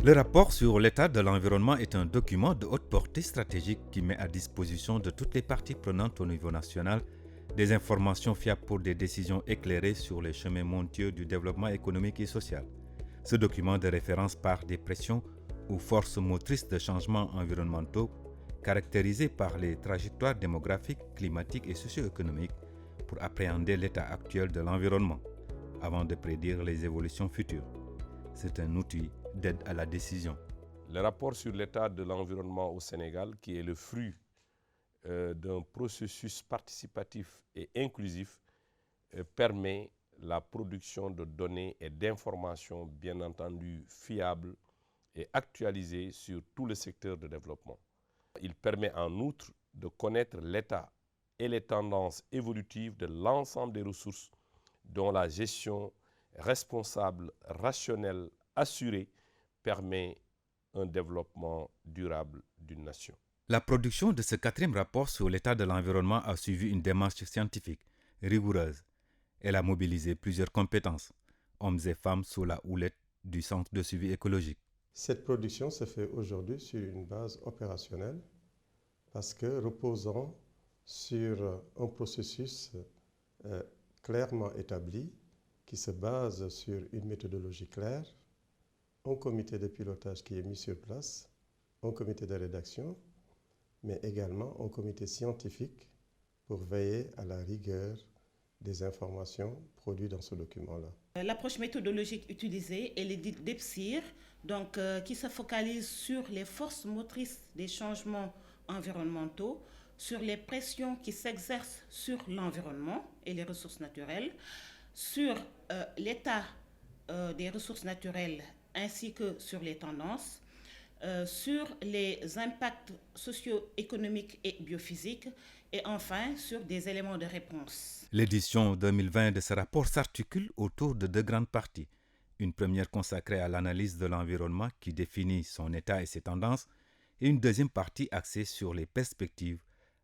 Le rapport sur l'état de l'environnement est un document de haute portée stratégique qui met à disposition de toutes les parties prenantes au niveau national des informations fiables pour des décisions éclairées sur les chemins montueux du développement économique et social. Ce document de référence part des pressions ou forces motrices de changements environnementaux caractérisées par les trajectoires démographiques, climatiques et socio-économiques pour appréhender l'état actuel de l'environnement avant de prédire les évolutions futures. C'est un outil d'aide à la décision. Le rapport sur l'état de l'environnement au Sénégal, qui est le fruit d'un processus participatif et inclusif, permet la production de données et d'informations bien entendu fiables et actualisées sur tout le secteur de développement. Il permet en outre de connaître l'état et les tendances évolutives de l'ensemble des ressources dont la gestion responsable, rationnelle, assurée permet un développement durable d'une nation. La production de ce quatrième rapport sur l'état de l'environnement a suivi une démarche scientifique, rigoureuse. Elle a mobilisé plusieurs compétences, hommes et femmes sous la houlette du Centre de suivi écologique. Cette production se fait aujourd'hui sur une base opérationnelle parce que reposant sur un processus clairement établi qui se base sur une méthodologie claire, un comité de pilotage qui est mis sur place, un comité de rédaction, mais également un comité scientifique pour veiller à la rigueur des informations produites dans ce document-là. L'approche méthodologique utilisée est l'édite d'EPSIR, qui se focalise sur les forces motrices des changements environnementaux, sur les pressions qui s'exercent sur l'environnement et les ressources naturelles, sur l'état des ressources naturelles ainsi que sur les tendances, sur les impacts socio-économiques et biophysiques et enfin sur des éléments de réponse. L'édition 2020 de ce rapport s'articule autour de deux grandes parties. Une première consacrée à l'analyse de l'environnement qui définit son état et ses tendances et une deuxième partie axée sur les perspectives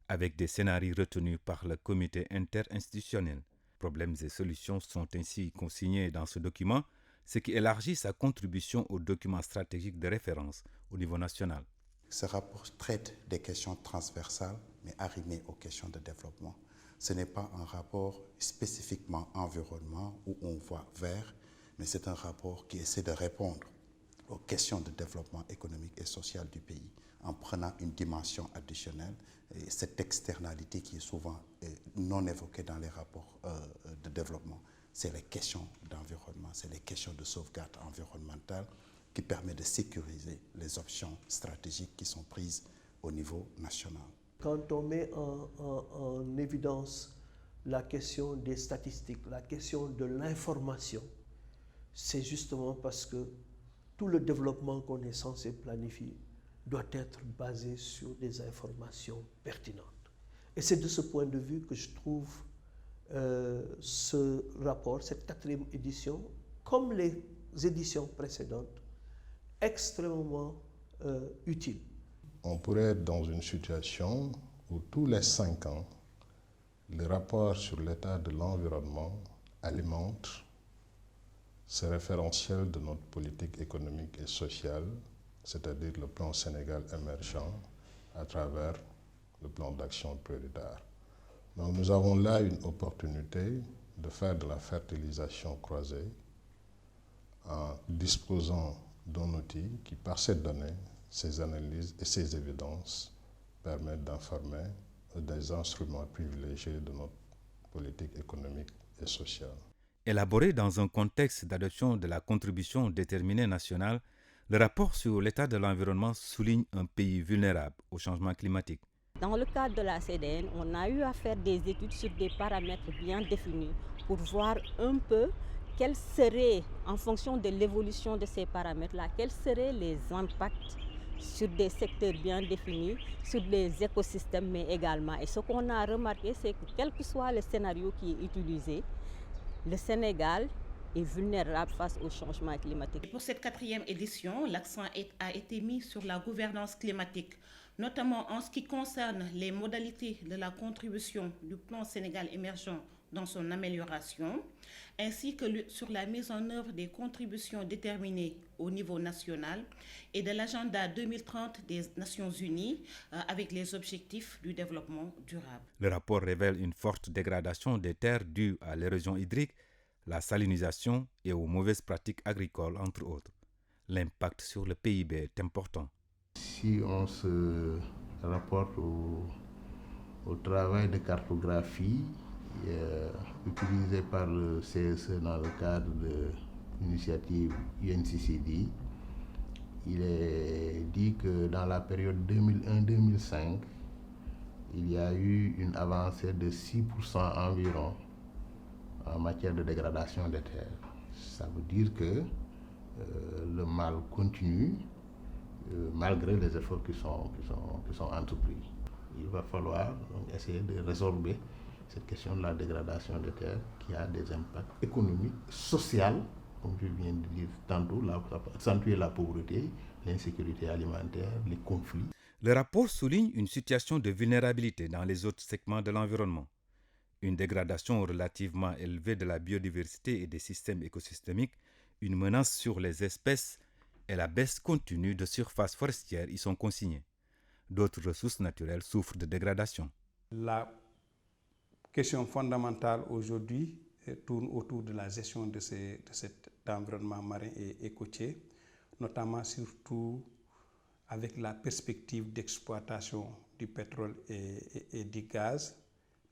avec des scénarios retenus par le comité interinstitutionnel. Problèmes et solutions sont ainsi consignés dans ce document, ce qui élargit sa contribution au document stratégique de référence au niveau national. Ce rapport traite des questions transversales, mais arrimées aux questions de développement. Ce n'est pas un rapport spécifiquement environnement où on voit vert, mais c'est un rapport qui essaie de répondre aux questions de développement économique et social du pays en prenant une dimension additionnelle, et cette externalité qui est souvent non évoquée dans les rapports de développement. C'est les questions d'environnement, c'est les questions de sauvegarde environnementale qui permet de sécuriser les options stratégiques qui sont prises au niveau national. Quand on met en évidence la question des statistiques, la question de l'information, c'est justement parce que tout le développement qu'on est censé planifier doit être basé sur des informations pertinentes. Et c'est de ce point de vue que je trouve ce rapport, cette quatrième édition, comme les éditions précédentes, extrêmement utile. On pourrait être dans une situation où tous les 5 ans, le rapport sur l'état de l'environnement alimente ce référentiel de notre politique économique et sociale, c'est-à-dire le plan Sénégal émergent à travers le plan d'action prioritaire. Donc nous avons là une opportunité de faire de la fertilisation croisée en disposant d'un outil qui, par ces données, ces analyses et ces évidences, permettent d'informer des instruments privilégiés de notre politique économique et sociale. Élaboré dans un contexte d'adoption de la contribution déterminée nationale, le rapport sur l'état de l'environnement souligne un pays vulnérable au changement climatique. Dans le cadre de la CDN, on a eu à faire des études sur des paramètres bien définis pour voir un peu quels seraient, en fonction de l'évolution de ces paramètres-là, quels seraient les impacts sur des secteurs bien définis, sur les écosystèmes, mais également. Et ce qu'on a remarqué, c'est que quel que soit le scénario qui est utilisé, le Sénégal est vulnérable face au changement climatique. Et pour cette quatrième édition, l'accent a été mis sur la gouvernance climatique, notamment en ce qui concerne les modalités de la contribution du plan Sénégal émergent dans son amélioration, ainsi que sur la mise en œuvre des contributions déterminées au niveau national et de l'agenda 2030 des Nations Unies avec les objectifs du développement durable. Le rapport révèle une forte dégradation des terres due à l'érosion hydrique, la salinisation et aux mauvaises pratiques agricoles, entre autres. L'impact sur le PIB est important. Si on se rapporte au travail de cartographie utilisé par le CSE dans le cadre de l'initiative UNCCD, il est dit que dans la période 2001-2005, il y a eu une avancée de 6% environ en matière de dégradation des terres. Ça veut dire que le mal continue malgré les efforts qui sont entrepris. Il va falloir donc essayer de résorber cette question de la dégradation des terres qui a des impacts économiques, sociaux, comme je viens de dire tantôt, accentuer la pauvreté, l'insécurité alimentaire, les conflits. Le rapport souligne une situation de vulnérabilité dans les autres segments de l'environnement. Une dégradation relativement élevée de la biodiversité et des systèmes écosystémiques, une menace sur les espèces et la baisse continue de surfaces forestières y sont consignées. D'autres ressources naturelles souffrent de dégradation. La question fondamentale aujourd'hui tourne autour de la gestion de cet environnement marin et côtier, notamment surtout avec la perspective d'exploitation du pétrole et du gaz,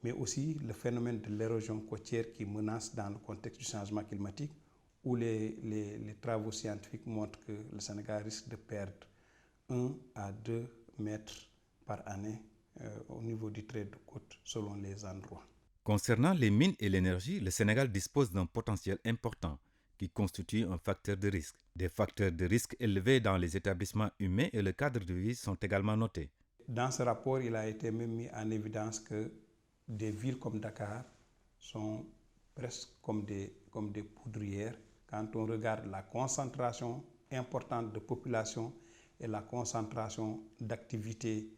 mais aussi le phénomène de l'érosion côtière qui menace dans le contexte du changement climatique, où les travaux scientifiques montrent que le Sénégal risque de perdre 1 à 2 mètres par année au niveau du trait de côte selon les endroits. Concernant les mines et l'énergie, le Sénégal dispose d'un potentiel important qui constitue un facteur de risque. Des facteurs de risque élevés dans les établissements humains et le cadre de vie sont également notés. Dans ce rapport, il a été même mis en évidence que des villes comme Dakar sont presque comme des poudrières quand on regarde la concentration importante de population et la concentration d'activités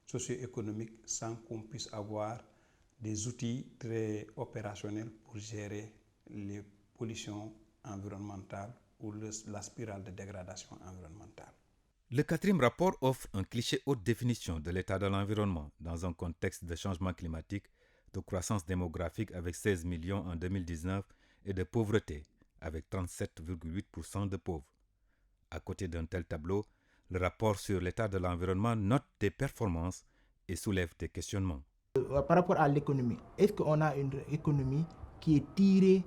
socio-économiques sans qu'on puisse avoir des outils très opérationnels pour gérer les pollutions environnementales ou la spirale de dégradation environnementale. Le 4e rapport offre un cliché haute définition de l'état de l'environnement dans un contexte de changement climatique, de croissance démographique avec 16 millions en 2019 et de pauvreté avec 37,8% de pauvres. À côté d'un tel tableau, le rapport sur l'état de l'environnement note des performances et soulève des questionnements. Par rapport à l'économie, est-ce qu'on a une économie qui est tirée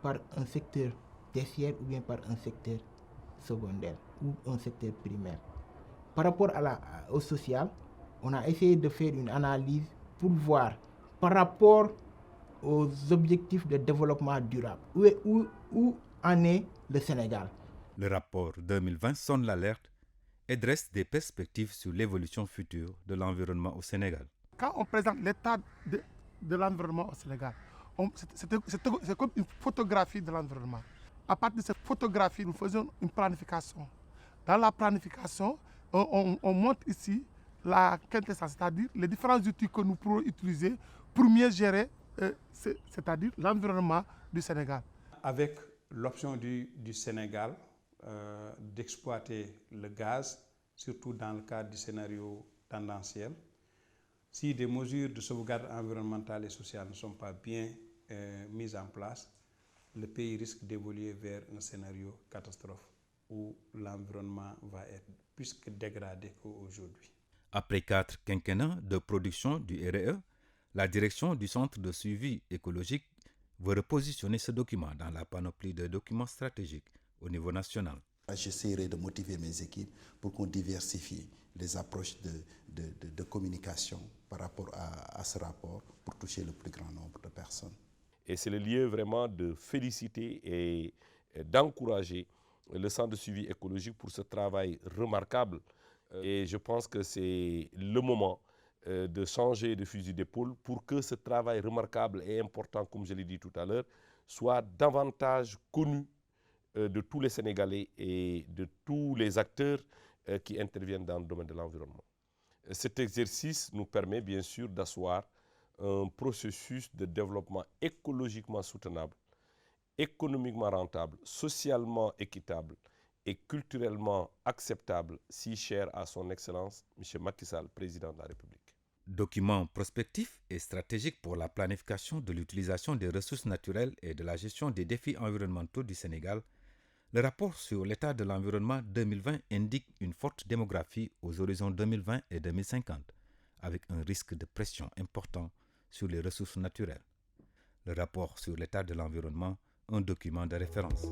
par un secteur tertiaire ou bien par un secteur secondaire ou un secteur primaire? Par rapport au social, on a essayé de faire une analyse pour voir par rapport aux objectifs de développement durable où en est le Sénégal. Le rapport 2020 sonne l'alerte et dresse des perspectives sur l'évolution future de l'environnement au Sénégal. Quand on présente l'état de l'environnement au Sénégal, c'est comme une photographie de l'environnement. À partir de cette photographie, nous faisons une planification. Dans la planification, on montre ici la quintessence, c'est-à-dire les différents outils que nous pourrons utiliser pour mieux gérer, c'est-à-dire l'environnement du Sénégal. Avec l'option du Sénégal d'exploiter le gaz, surtout dans le cadre du scénario tendanciel, si des mesures de sauvegarde environnementale et sociale ne sont pas bien mises en place, le pays risque d'évoluer vers un scénario catastrophe où l'environnement va être plus que dégradé qu'aujourd'hui. Après 4 quinquennats de production du RE, la direction du Centre de suivi écologique veut repositionner ce document dans la panoplie de documents stratégiques au niveau national. J'essaierai de motiver mes équipes pour qu'on diversifie les approches de communication par rapport à ce rapport pour toucher le plus grand nombre de personnes. Et c'est le lieu vraiment de féliciter et d'encourager le Centre de suivi écologique pour ce travail remarquable. Et je pense que c'est le moment de changer de fusil d'épaule pour que ce travail remarquable et important, comme je l'ai dit tout à l'heure, soit davantage connu de tous les Sénégalais et de tous les acteurs qui interviennent dans le domaine de l'environnement. Cet exercice nous permet bien sûr d'asseoir un processus de développement écologiquement soutenable, économiquement rentable, socialement équitable et culturellement acceptable, si cher à son Excellence, M. Macky Sall, Président de la République. Document prospectif et stratégique pour la planification de l'utilisation des ressources naturelles et de la gestion des défis environnementaux du Sénégal, le rapport sur l'état de l'environnement 2020 indique une forte démographie aux horizons 2020 et 2050, avec un risque de pression important sur les ressources naturelles. Le rapport sur l'état de l'environnement, un document de référence.